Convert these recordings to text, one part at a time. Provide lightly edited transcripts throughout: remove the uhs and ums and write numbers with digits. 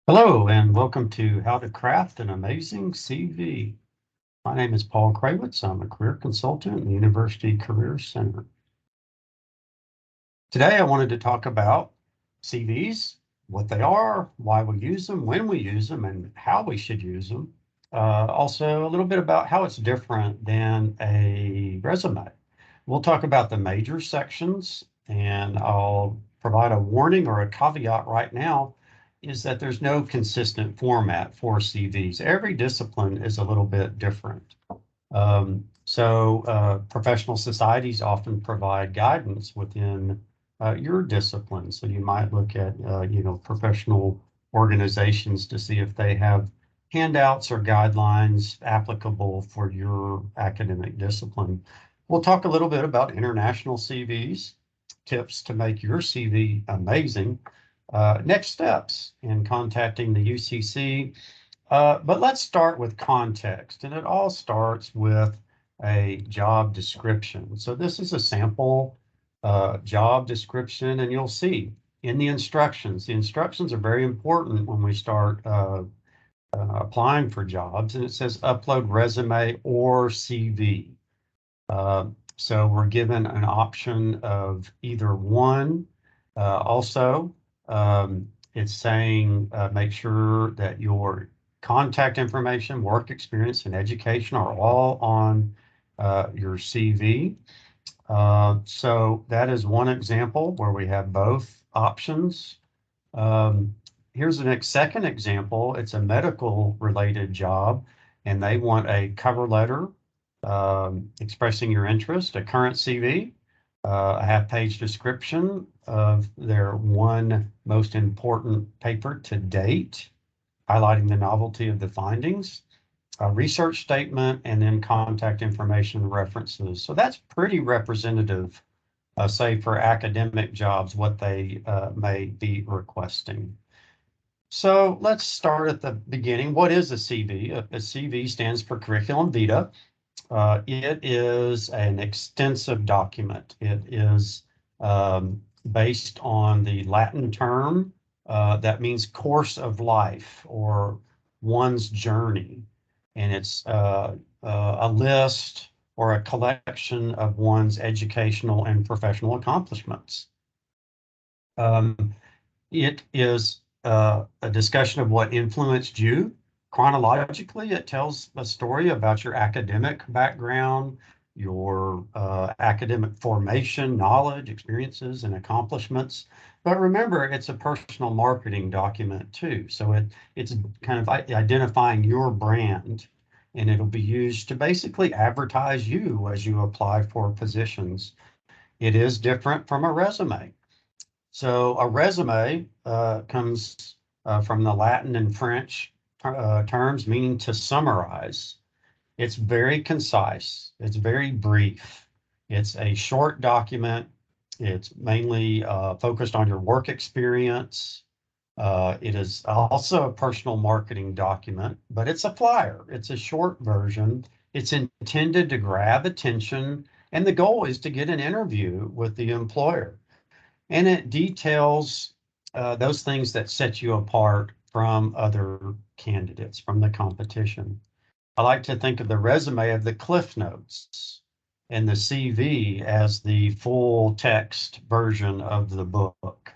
Hello and welcome to How to Craft an Amazing CV. My name is Paul Krawitz. I'm a career consultant in the University Career Center. Today I wanted to talk about CVs, what they are, why we use them, when we use them, and how we should use them. Also, a little bit about how it's different than a resume. We'll talk about the major sections, and I'll provide a warning or a caveat right now is that there's no consistent format for CVs. Every discipline is a little bit different. Professional societies often provide guidance within your discipline. So you might look at, professional organizations to see if they have handouts or guidelines applicable for your academic discipline. We'll talk a little bit about international CVs, tips to make your CV amazing, next steps in contacting the UCC. But let's start with context, and it all starts with a job description. So this is a sample job description, and you'll see in the instructions are very important when we start applying for jobs, and it says upload resume or CV. So we're given an option of either one. Also, it's saying make sure that your contact information, work experience, and education are all on your CV. So that is one example where we have both options. Here's the second example. It's a medical related job, and they want a cover letter expressing your interest, a current CV, a half-page description of their one most important paper to date, highlighting the novelty of the findings, a research statement, and then contact information references. So that's pretty representative, say, for academic jobs, what they may be requesting. So let's start at the beginning. What is a CV? A CV stands for curriculum vitae. It is an extensive document. It is based on the Latin term that means course of life or one's journey. And it's a list or a collection of one's educational and professional accomplishments. It is a discussion of what influenced you. Chronologically, it tells a story about your academic background, your academic formation, knowledge, experiences, and accomplishments. But remember, it's a personal marketing document too. So it's kind of identifying your brand, and it'll be used to basically advertise you as you apply for positions. It is different from a resume. So a resume comes from the Latin and French terms meaning to summarize. It's very concise. It's very brief. It's a short document. It's mainly focused on your work experience. It is also a personal marketing document, but it's a flyer. It's a short version. It's intended to grab attention, and the goal is to get an interview with the employer. And it details those things that set you apart from other candidates, from the competition. I like to think of the resume of the Cliff Notes and the CV as the full text version of the book.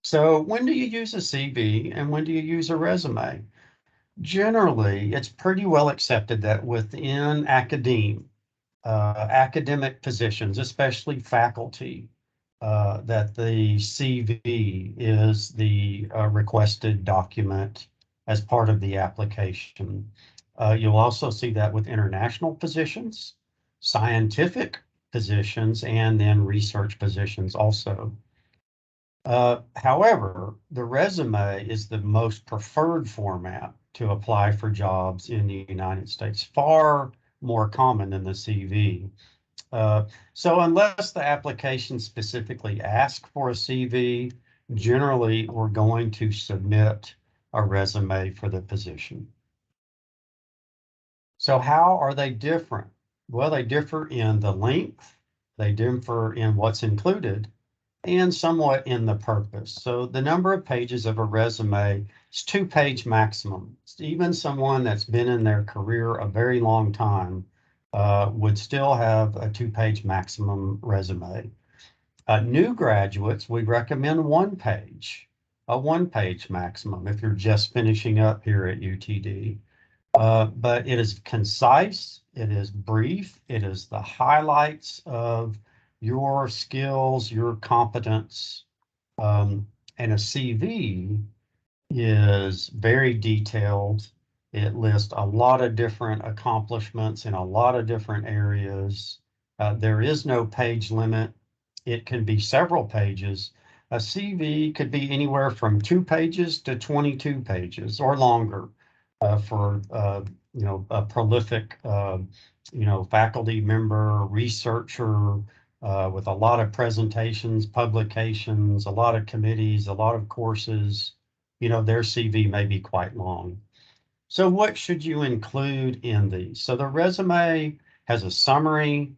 So when do you use a CV and when do you use a resume? Generally, it's pretty well accepted that within academic positions, especially faculty, that the CV is the requested document as part of the application. You'll also see that with international positions, scientific positions, and then research positions also. However, the resume is the most preferred format to apply for jobs in the United States, far more common than the CV. So unless the application specifically asks for a CV, generally we're going to submit a resume for the position. So how are they different? Well, they differ in the length, they differ in what's included, and somewhat in the purpose. So the number of pages of a resume is 2-page maximum. Even someone that's been in their career a very long time would still have a 2-page maximum resume. New graduates, we recommend 1 page, a 1-page maximum if you're just finishing up here at UTD. But it is concise, it is brief, it is the highlights of your skills, your competence, and a CV is very detailed. It lists a lot of different accomplishments in a lot of different areas. There is no page limit. It can be several pages. A CV could be anywhere from 2 pages to 22 pages or longer for a prolific faculty member, researcher with a lot of presentations, publications, a lot of committees, a lot of courses. Their CV may be quite long. So what should you include in these? So the resume has a summary.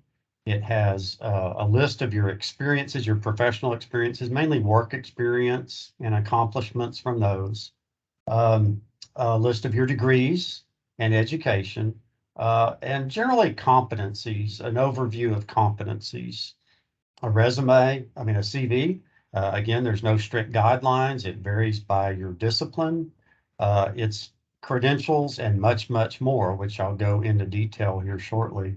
It has a list of your experiences, your professional experiences, mainly work experience and accomplishments from those. A list of your degrees and education, and generally competencies, an overview of competencies. A CV, again, there's no strict guidelines. It varies by your discipline, its credentials, and much, much more, which I'll go into detail here shortly.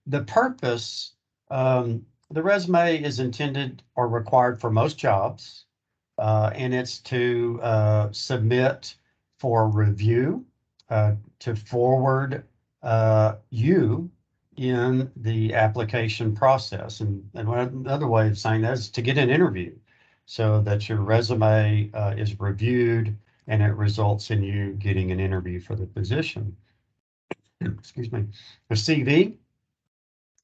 The purpose, the resume is intended or required for most jobs, and it's to submit for review, to forward you in the application process. And another way of saying that is to get an interview so that your resume is reviewed and it results in you getting an interview for the position. Excuse me. The CV,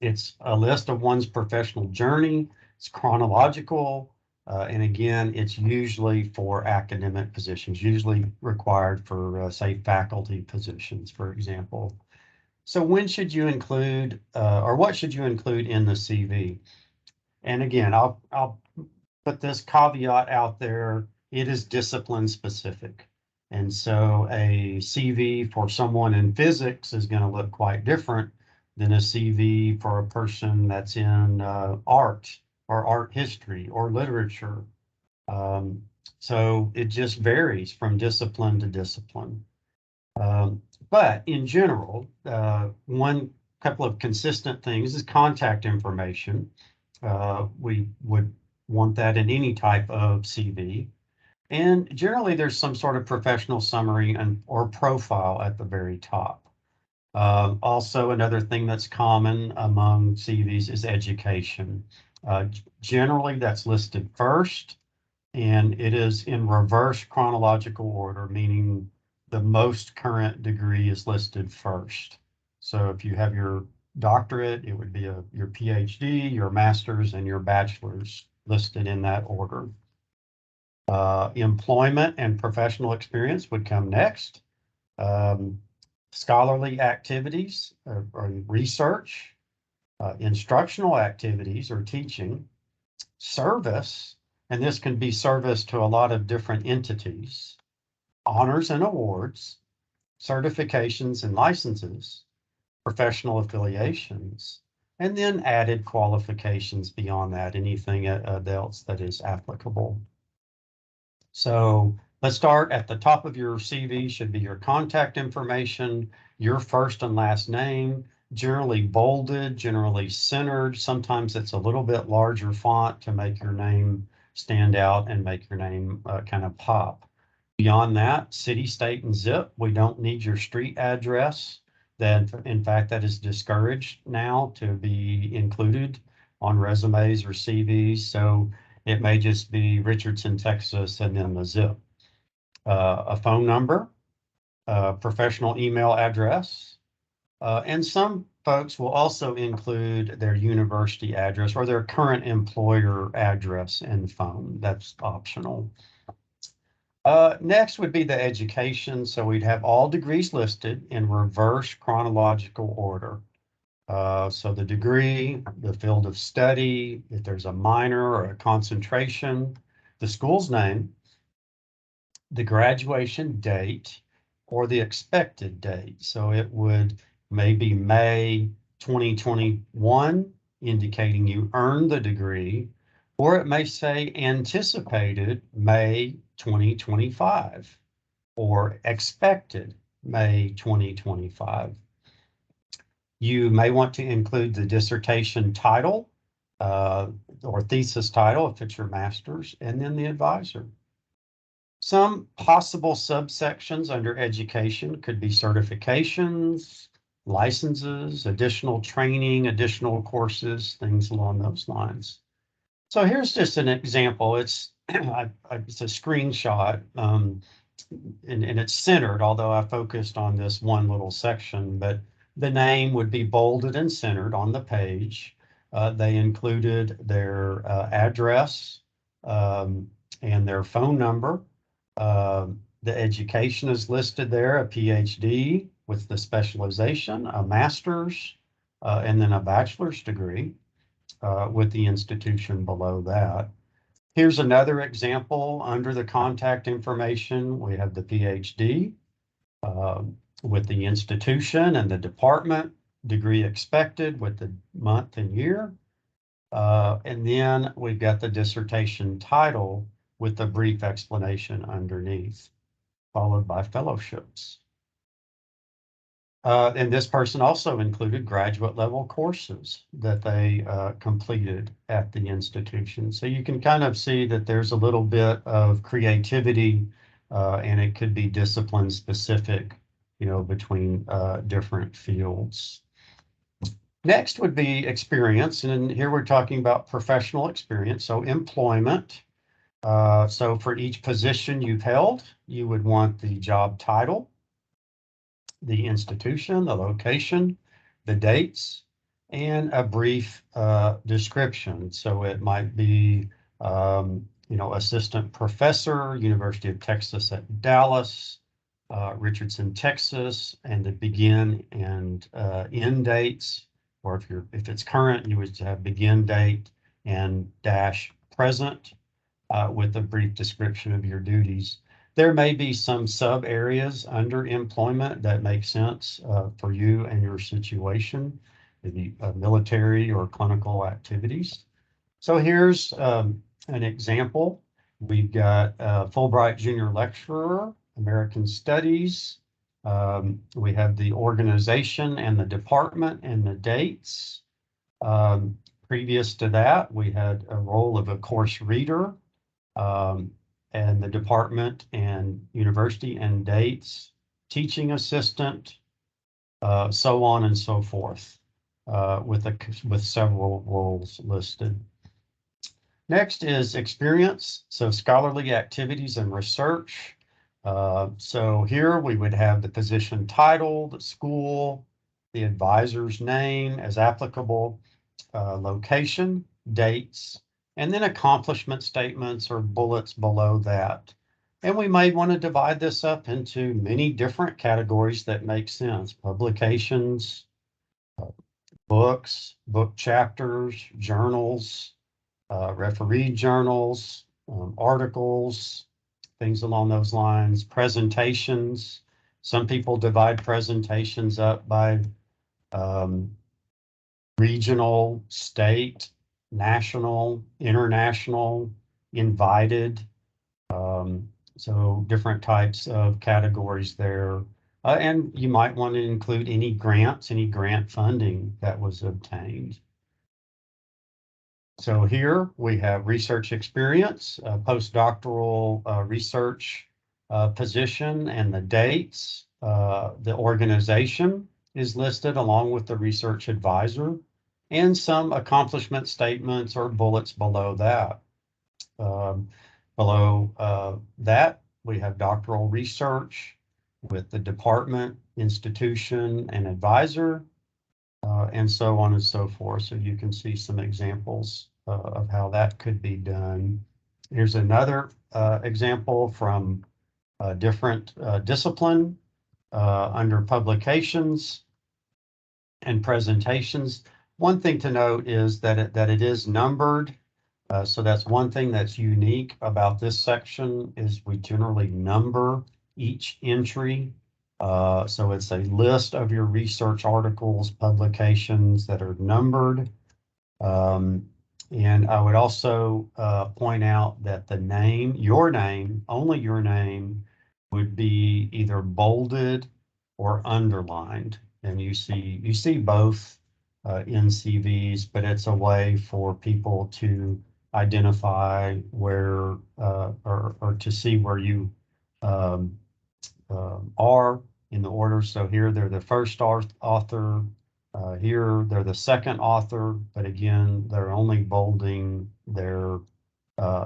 it's a list of one's professional journey. It's chronological. And again, it's usually for academic positions, usually required for, say, faculty positions, for example. So when should you include, or what should you include in the CV? And again, I'll put this caveat out there. It is discipline specific. And so a CV for someone in physics is going to look quite different than a CV for a person that's in art or art history or literature. So it just varies from discipline to discipline. But in general, one couple of consistent things is contact information. We would want that in any type of CV. And generally, there's some sort of professional summary or profile at the very top. Also, another thing that's common among CVs is education. Generally, that's listed first, and it is in reverse chronological order, meaning the most current degree is listed first. So if you have your doctorate, it would be your PhD, your master's, and your bachelor's listed in that order. Employment and professional experience would come next. Scholarly activities or research, instructional activities or teaching, service, and this can be service to a lot of different entities, honors and awards, certifications and licenses, professional affiliations, and then added qualifications beyond that, anything else that is applicable. So let's start at the top of your CV should be your contact information, your first and last name, generally bolded, generally centered. Sometimes it's a little bit larger font to make your name stand out and make your name kind of pop. Beyond that, city, state, and zip. We don't need your street address. That, in fact, that is discouraged now to be included on resumes or CVs. So it may just be Richardson, Texas, and then the zip. A phone number, a professional email address, and some folks will also include their university address or their current employer address and phone. That's optional. Next would be the education. So we'd have all degrees listed in reverse chronological order. So the degree, the field of study, if there's a minor or a concentration, the school's name, the graduation date, or the expected date. So it would maybe May 2021, indicating you earned the degree, or it may say anticipated May 2025 or expected May 2025. You may want to include the dissertation title or thesis title if it's your master's, and then the advisor. Some possible subsections under education could be certifications, licenses, additional training, additional courses, things along those lines. So here's just an example. It's it's a screenshot, and it's centered, although I focused on this one little section, but the name would be bolded and centered on the page. They included their address and their phone number. The education is listed there, a PhD with the specialization, a master's, and then a bachelor's degree with the institution below that. Here's another example under the contact information. We have the PhD with the institution and the department, degree expected with the month and year. And then we've got the dissertation title with a brief explanation underneath, followed by fellowships. And this person also included graduate level courses that they completed at the institution. So you can kind of see that there's a little bit of creativity and it could be discipline specific, between different fields. Next would be experience. And here we're talking about professional experience. So employment. So for each position you've held, you would want the job title, the institution, the location, the dates, and a brief description. So it might be, assistant professor, University of Texas at Dallas, Richardson, Texas, and the begin and end dates. Or if it's current, you would have begin date and dash present with a brief description of your duties. There may be some sub areas under employment that make sense for you and your situation, maybe military or clinical activities. So here's an example. We've got Fulbright Junior Lecturer, American Studies. We have the organization and the department and the dates. Previous to that, we had a role of a course reader, and the department and university and dates, teaching assistant, so on and so forth, with several roles listed. Next is experience, so scholarly activities and research. So here we would have the position title, the school, the advisor's name as applicable, location, dates, and then accomplishment statements or bullets below that. And we may want to divide this up into many different categories that make sense. Publications, books, book chapters, journals, referee journals, articles, things along those lines, presentations. Some people divide presentations up by regional, state, national, international, invited. So different types of categories there. And you might want to include any grants, any grant funding that was obtained. So here we have research experience, postdoctoral research position and the dates. The organization is listed along with the research advisor and some accomplishment statements or bullets below that. Below that, we have doctoral research with the department, institution, and advisor, and so on and so forth. So you can see some examples of how that could be done. Here's another example from a different discipline under publications. and presentations. One thing to note is that it is numbered. So that's one thing that's unique about this section is we generally number each entry. So it's a list of your research articles, publications that are numbered. And I would also point out that the name, your name, only your name would be either bolded or underlined. And you see both in CVs, but it's a way for people to identify where or to see where you um, are in the order. So here they're the first author. Here they're the second author, but again, they're only bolding their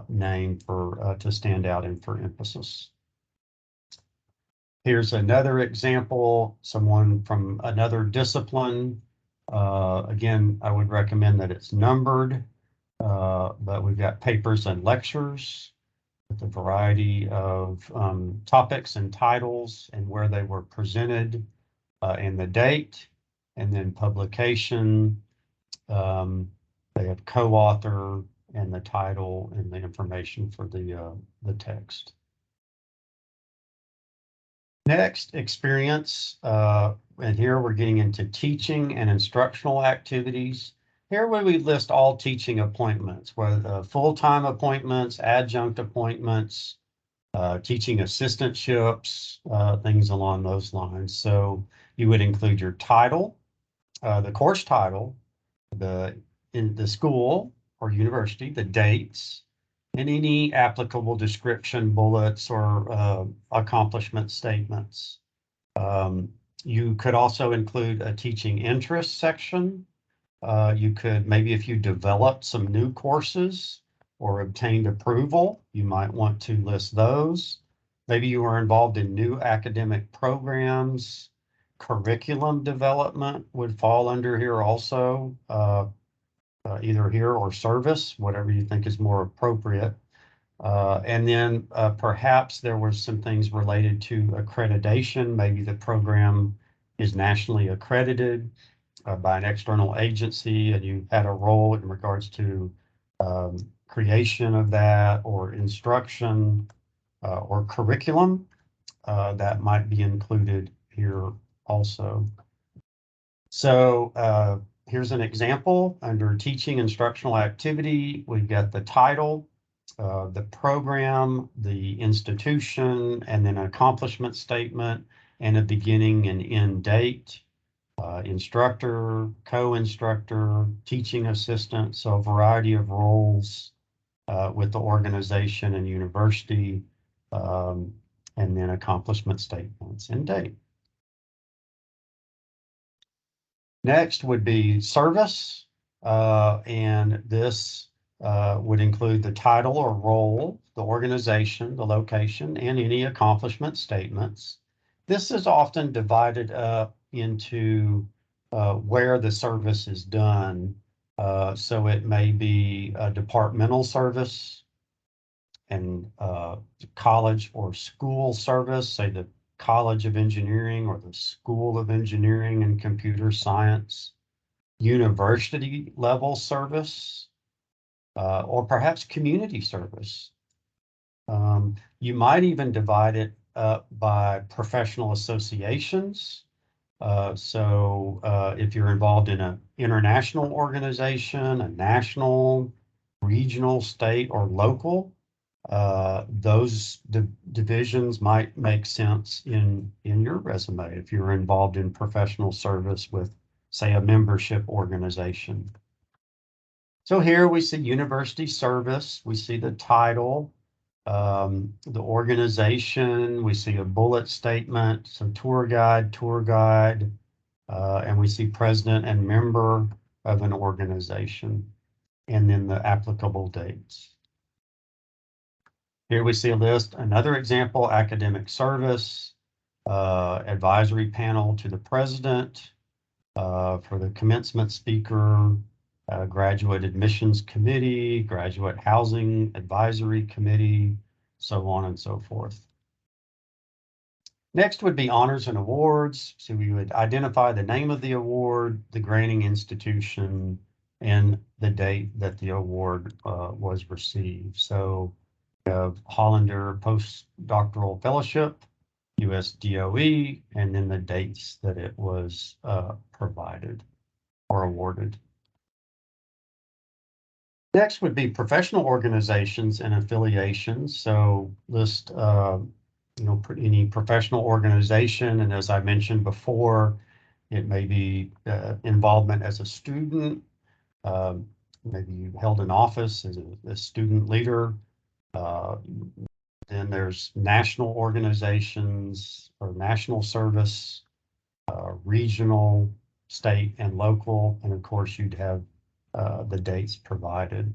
name for to stand out and for emphasis. Here's another example, someone from another discipline. Again, I would recommend that it's numbered, but we've got papers and lectures with a variety of topics and titles and where they were presented and the date, and then publication. They have co-author and the title and the information for the text. Next, experience, and here we're getting into teaching and instructional activities. Here we list all teaching appointments, whether full-time appointments, adjunct appointments, teaching assistantships, things along those lines. So you would include your title, the course title, in the school or university, the dates, and any applicable description, bullets, or accomplishment statements. You could also include a teaching interest section. You could, maybe if you developed some new courses or obtained approval, you might want to list those. Maybe you were involved in new academic programs. Curriculum development would fall under here also, either here or service, whatever you think is more appropriate. And then perhaps there were some things related to accreditation. Maybe the program is nationally accredited by an external agency, and you had a role in regards to creation of that, or instruction, or curriculum that might be included here also. So here's an example under teaching instructional activity. We've got the title, the program, the institution, and then an accomplishment statement and a beginning and end date. Instructor, co-instructor, teaching assistant, so a variety of roles with the organization and university, and then accomplishment statements and date. Next would be service, and this would include the title or role, the organization, the location, and any accomplishment statements. This is often divided up into where the service is done. So it may be a departmental service and college or school service, say the College of Engineering or the School of Engineering and Computer Science, university level service, or perhaps community service. You might even divide it up by professional associations. So if you're involved in an international organization, a national, regional, state, or local, those divisions might make sense in your resume if you're involved in professional service with, say, a membership organization. So here we see university service, we see the title, the organization, we see a bullet statement, some tour guide, and we see president and member of an organization, and then the applicable dates. Here we see a list, another example, academic service, advisory panel to the president, for the commencement speaker, graduate admissions committee, graduate housing advisory committee, so on and so forth. Next would be honors and awards. So we would identify the name of the award, the granting institution, and the date that the award was received. So we have Hollander Postdoctoral Fellowship, US DOE, and then the dates that it was provided or awarded. Next would be professional organizations and affiliations. So list any professional organization, and as I mentioned before, it may be involvement as a student, um, maybe you held an office as a student leader. Uh, then there's national organizations or national service, regional, state, and local, and of course you'd have the dates provided.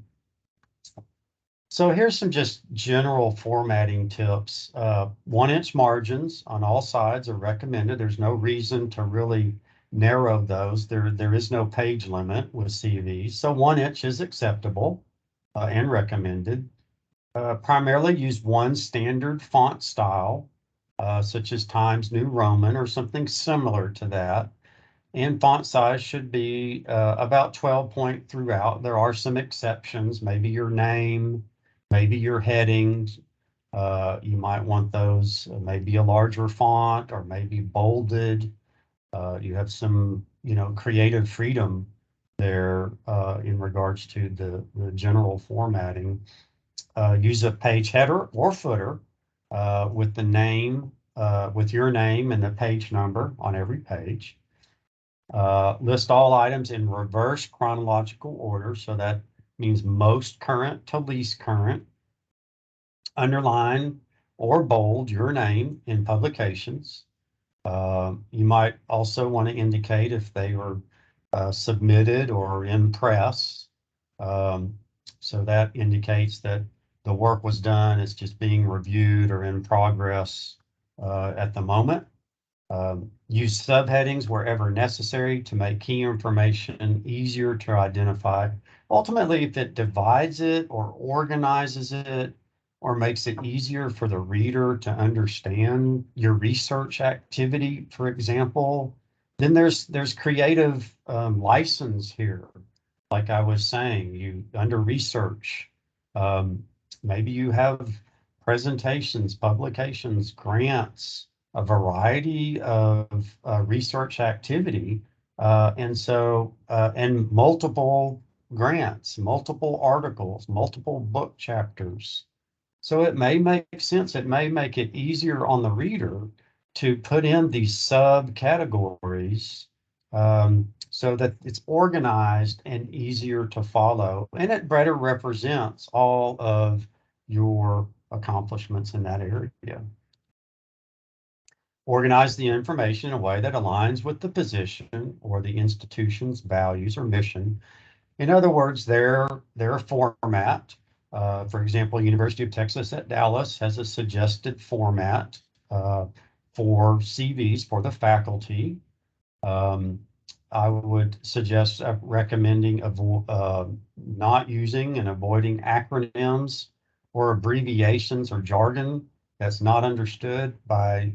So here's some just general formatting tips. 1-inch margins on all sides are recommended. There's no reason to really narrow those. There is no page limit with CVs. So 1-inch is acceptable and recommended. Primarily use one standard font style, such as Times New Roman or something similar to that. And font size should be about 12 point throughout. There are some exceptions, maybe your name, maybe your headings. You might want those maybe a larger font or maybe bolded. You have some, creative freedom there in regards to the general formatting. Use a page header or footer with the name, with your name and the page number on every page. List all items in reverse chronological order, so that means most current to least current. Underline or bold your name in publications. You might also want to indicate if they were submitted or in press. So that indicates that the work was done, it's just being reviewed or in progress at the moment. Use subheadings wherever necessary to make key information easier to identify. Ultimately, if it divides it or organizes it or makes it easier for the reader to understand your research activity, for example, then there's creative license here. Like I was saying, you under research, um, maybe you have presentations, publications, grants, a variety of research activity. And multiple grants, multiple articles, multiple book chapters. So it may make sense. It may make it easier on the reader to put in these subcategories so that it's organized and easier to follow. And it better represents all of your accomplishments in that area. Organize the information in a way that aligns with the position or the institution's values or mission. In other words, their format. For example, University of Texas at Dallas has a suggested format for CVs for the faculty. I would suggest recommending not using and avoiding acronyms or abbreviations or jargon that's not understood by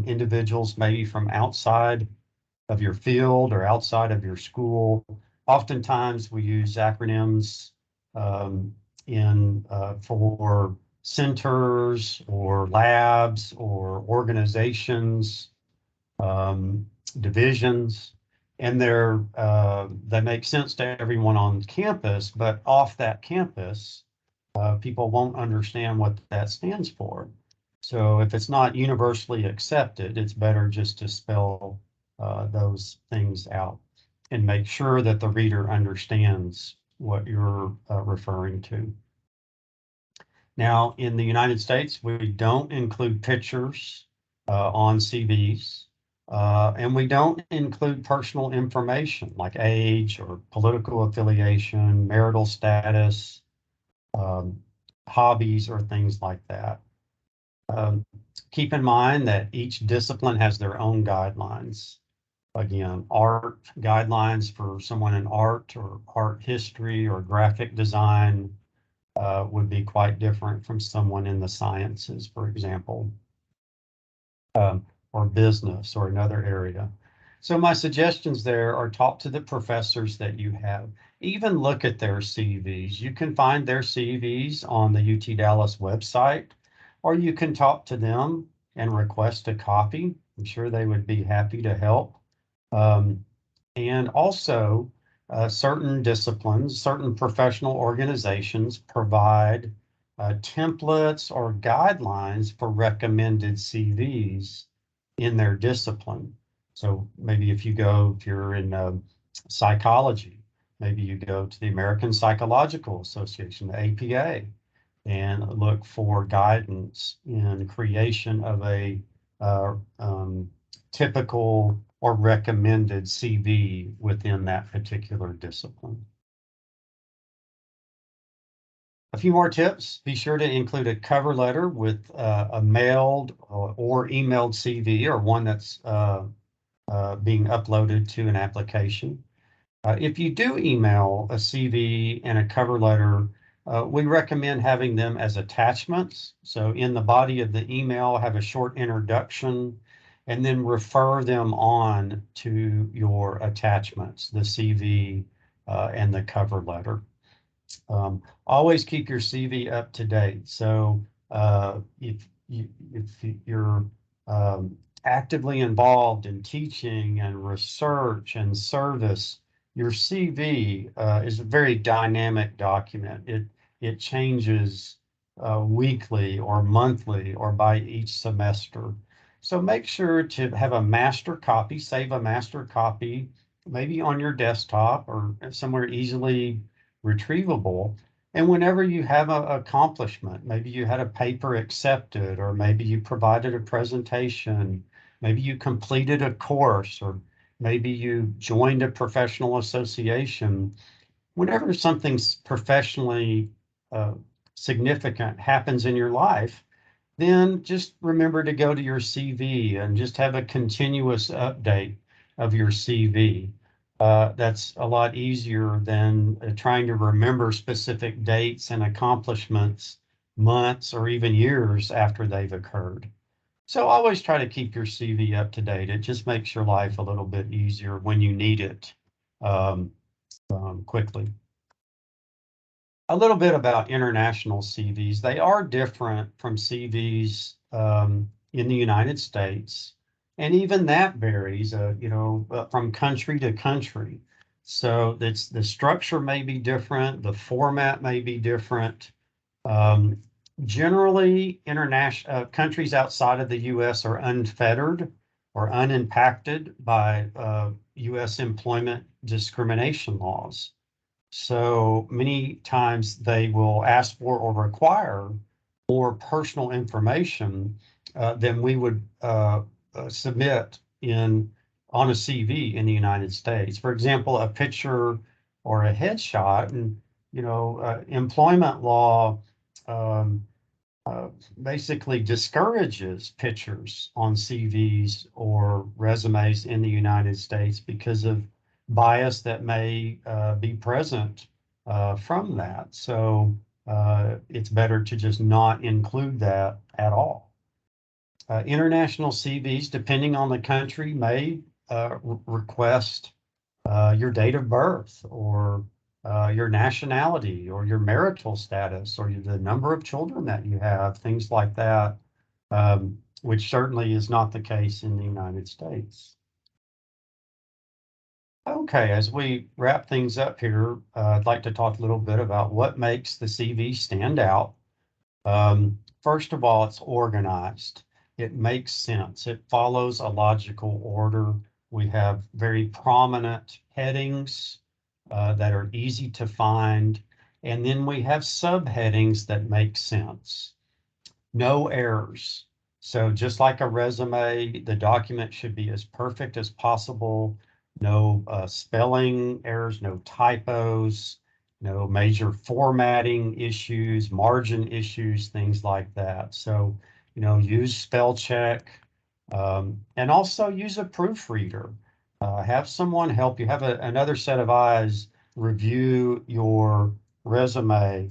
individuals maybe from outside of your field or outside of your school. Oftentimes we use acronyms for centers or labs or organizations, divisions, and they make sense to everyone on campus, but off that campus, people won't understand what that stands for. So if it's not universally accepted, it's better just to spell those things out and make sure that the reader understands what you're referring to. Now, in the United States, we don't include pictures on CVs, and we don't include personal information like age or political affiliation, marital status, um, hobbies, or things like that. Keep in mind that each discipline has their own guidelines. Again, art guidelines for someone in art or art history or graphic design would be quite different from someone in the sciences, for example. or business or another area. So my suggestions there are talk to the professors that you have. Even look at their CVs. You can find their CVs on the UT Dallas website, or you can talk to them and request a copy. I'm sure they would be happy to help. Um, and also, certain disciplines, certain professional organizations provide templates or guidelines for recommended CVs in their discipline. So maybe if you're in psychology, maybe you go to the American Psychological Association, the APA, and look for guidance in creation of a uh, um, typical or recommended CV within that particular discipline. A few more tips. Be sure to include a cover letter with a mailed or emailed CV, or one that's being uploaded to an application. If you do email a CV and a cover letter, we recommend having them as attachments. So in the body of the email, have a short introduction and then refer them on to your attachments, the CV and the cover letter. Always keep your CV up to date. So if you're actively involved in teaching and research and service, your CV is a very dynamic document. It changes weekly or monthly or by each semester. So make sure to have a master copy, save a master copy, maybe on your desktop or somewhere easily retrievable. And whenever you have an accomplishment, maybe you had a paper accepted, or maybe you provided a presentation, maybe you completed a course, or maybe you joined a professional association, whenever something's professionally uh, significant happens in your life, then just remember to go to your CV and just have a continuous update of your CV. That's a lot easier than trying to remember specific dates and accomplishments months or even years after they've occurred. So always try to keep your CV up to date. It just makes your life a little bit easier when you need it um, quickly. A little bit about international CVs. They are different from CVs in the United States, and even that varies, from country to country. So that's the structure may be different, the format may be different. Um, Generally, international countries outside of the U.S. are unfettered or unimpacted by U.S. employment discrimination laws. So many times they will ask for or require more personal information than we would submit in on a CV in the United States. For example, a picture or a headshot, and employment law um, uh, basically discourages pictures on CVs or resumes in the United States because of bias that may be present from that. So it's better to just not include that at all. International CVs, depending on the country, may request your date of birth, or your nationality, or your marital status, or the number of children that you have, things like that, which certainly is not the case in the United States. Okay, as we wrap things up here, I'd like to talk a little bit about what makes the CV stand out. First of all, it's organized. It makes sense. It follows a logical order. We have very prominent headings that are easy to find. And then we have subheadings that make sense. No errors. So just like a resume, the document should be as perfect as possible. No spelling errors, no typos, no major formatting issues, margin issues, things like that. So, use spell check, and also use a proofreader. Have someone help you, have another set of eyes review your review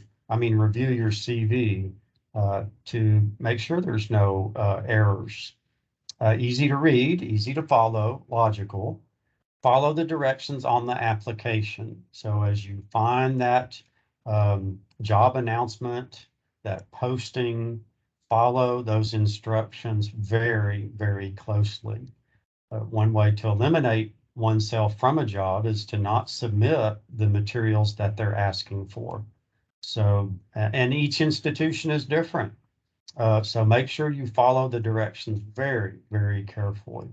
your CV to make sure there's no errors. Easy to read, easy to follow, logical. Follow the directions on the application. So as you find that job announcement, that posting, follow those instructions very, very closely. One way to eliminate oneself from a job is to not submit the materials that they're asking for. So, and each institution is different. So make sure you follow the directions very, very carefully.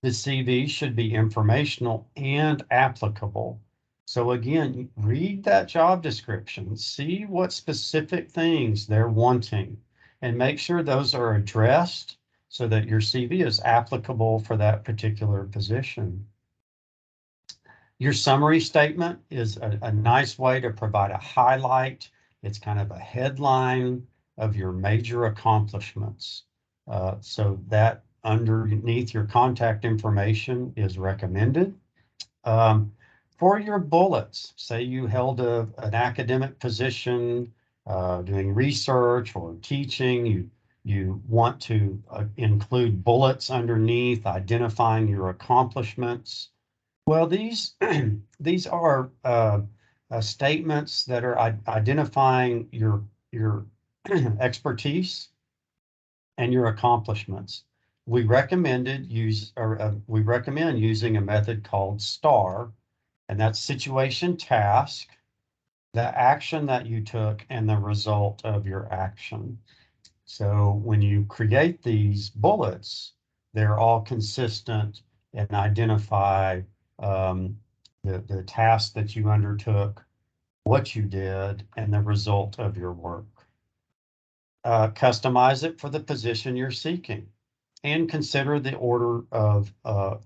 The CV should be informational and applicable. So again, read that job description, see what specific things they're wanting, and make sure those are addressed so that your CV is applicable for that particular position. Your summary statement is a nice way to provide a highlight. It's kind of a headline of your major accomplishments. So that underneath your contact information is recommended. For your bullets, say you held an academic position doing research or teaching, you want to include bullets underneath identifying your accomplishments. Well, these these are statements that are identifying your expertise and your accomplishments. We recommend using a method called STAR, and that's situation, task, the action that you took, and the result of your action. So when you create these bullets, they're all consistent and identify the task that you undertook, what you did, and the result of your work. Customize it for the position you're seeking and consider the order of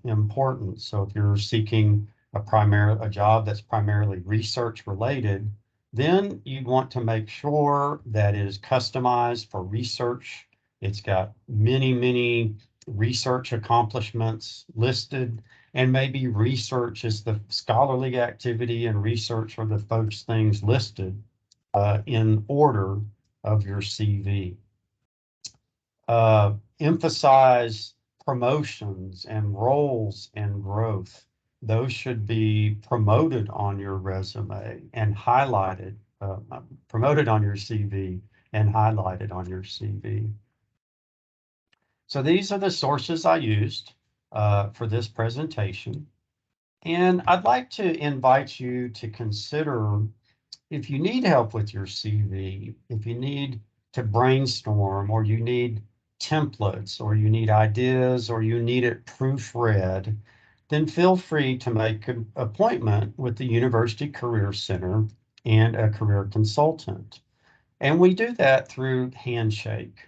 importance. So if you're seeking a job that's primarily research related, then you want to make sure that it is customized for research. It's got many, many research accomplishments listed, and maybe research is the scholarly activity and research are the first things listed in order of your CV. Emphasize promotions and roles and growth. Those should be promoted on your resume and highlighted, promoted on your CV and highlighted on your CV. So these are the sources I used for this presentation. And I'd like to invite you to consider if you need help with your CV, if you need to brainstorm or you need templates or you need ideas or you need it proofread, then feel free to make an appointment with the University Career Center and a career consultant. And we do that through Handshake.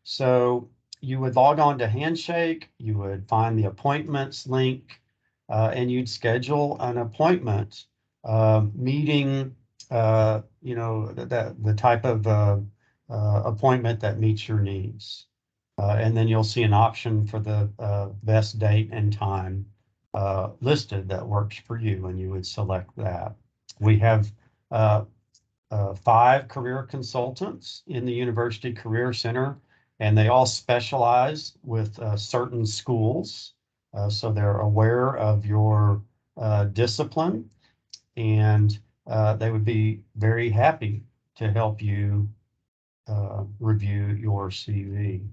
So you would log on to Handshake, you would find the appointments link, and you'd schedule an appointment meeting, the type of appointment that meets your needs. And then you'll see an option for the best date and time listed that works for you, and you would select that. We have 5 career consultants in the University Career Center, and they all specialize with certain schools. So they're aware of your discipline, and they would be very happy to help you review your CV.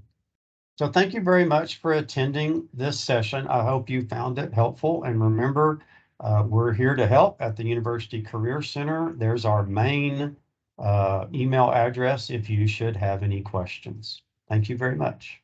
So thank you very much for attending this session. I hope you found it helpful. And remember, we're here to help at the University Career Center. There's our main email address if you should have any questions. Thank you very much.